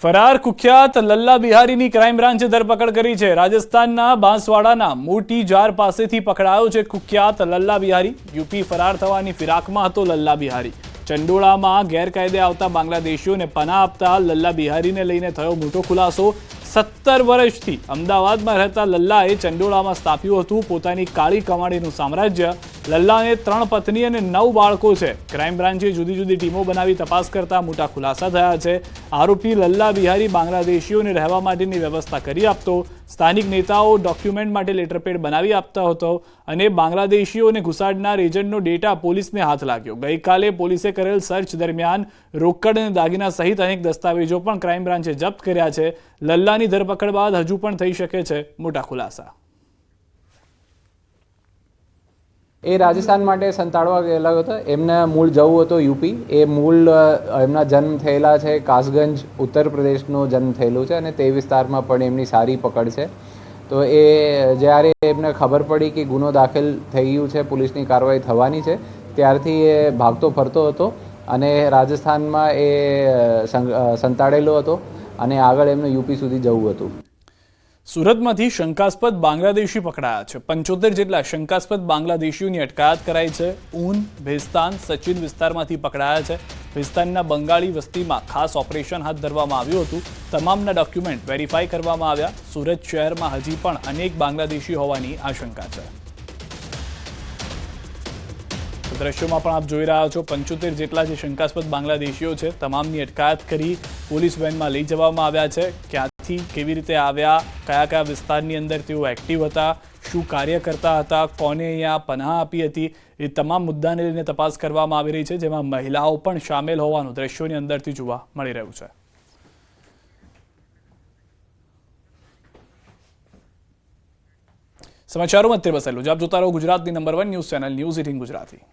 ફરાર કુખ્યાત લલ્લા બિહારીની ક્રાઇમ બ્રાન્ચે ધરપકડ કરી છે। રાજસ્થાનના બાંસવાડાના મોટી જાર પાસેથી પકડાયો છે કુખ્યાત લલ્લા બિહારી। યુપી ફરાર થવાની ફિરાકમાં હતો લલ્લા બિહારી। ચંડોળામાં ગેરકાયદે આવતા બાંગ્લાદેશીઓને પનાહ આપતા લલ્લા બિહારીને લઈને થયો મોટો ખુલાસો। 17 વર્ષથી અમદાવાદમાં રહેતા લલ્લાએ ચંડોળામાં સ્થાપ્યું હતું પોતાની કાળી કમાણીનું સામ્રાજ્ય। લલ્લાને 3 પત્ની અને 9 બાળકો છે। ક્રાઇમ બ્રાન્ચે જુદી જુદી ટીમો બનાવી તપાસ કરતા મોટા ખુલાસા થયા છે। આરોપી લલ્લા બિહારી બાંગ્લાદેશીઓને રહેવા માટેની વ્યવસ્થા કરી આપતો, સ્થાનિક નેતાઓ ડોક્યુમેન્ટ માટે લેટરપેડ બનાવી આપતા હતો અને બાંગ્લાદેશીઓને ઘુસાડનાર એજન્ટનો ડેટા પોલીસને હાથ લાગ્યો। ગઈકાલે પોલીસે કરેલ સર્ચ દરમિયાન રોકડ અને દાગીના સહિત અનેક દસ્તાવેજો પણ ક્રાઇમ બ્રાન્ચે જપ્ત કર્યા છે। લલ્લાની ધરપકડ બાદ હજુ પણ થઈ શકે છે મોટા ખુલાસા। એ રાજસ્થાન માટે સંતાડવા ગયેલા હતા। એમને મૂળ જવું હતું યુપી। એ મૂળ એમના જન્મ થયેલા છે કાસગંજ ઉત્તર પ્રદેશનો જન્મ થયેલું છે અને તે વિસ્તારમાં પણ એમની સારી પકડ છે। તો એ જ્યારે એમને ખબર પડી કે ગુનો દાખલ થઈ ગયું છે, પોલીસની કાર્યવાહી થવાની છે, ત્યારથી એ ભાગતો ફરતો હતો અને રાજસ્થાનમાં એ સંતાડેલો હતો અને આગળ એમને યુપી સુધી જવું હતું। સુરતમાંથી શંકાસ્પદ બાંગ્લાદેશી પકડાયા છે। 75 જેટલા શંકાસ્પદ બાંગ્લાદેશીઓની અટકાયત કરાઈ છે। ઊન, ભેસ્તાન, સચિન વિસ્તારમાંથી પકડાયા છે। ભેસ્તાનના બંગાળી વસ્તીમાં ખાસ ઓપરેશન હાથ ધરવામાં આવ્યું હતું। તમામના ડોક્યુમેન્ટ વેરીફાઈ કરવામાં આવ્યા। સુરત શહેરમાં હજી પણ અનેક બાંગ્લાદેશી હોવાની આશંકા છે। દ્રશ્યોમાં પણ આપ જોઈ રહ્યા છો 75 જેટલા જે શંકાસ્પદ બાંગ્લાદેશીઓ છે તમામની અટકાયત કરી પોલીસ વેનમાં લઈ જવામાં આવ્યા છે। ક્યાંથી કેવી રીતે આવ્યા, કયા કયા વિસ્તારની અંદર તેઓ એક્ટિવ હતા, શું કાર્ય કરતા હતા, કોને અહીંયા પનાહ આપી હતી, એ તમામ મુદ્દાને લઈને તપાસ કરવામાં આવી રહી છે, જેમાં મહિલાઓ પણ સામેલ હોવાનું દ્રશ્યોની અંદરથી જોવા મળી રહ્યું છે। સમાચારોમાં અત્યારે બસ એટલું જ। આપ જોતા રહો ગુજરાતની number 1 news channel news 18 Gujarati.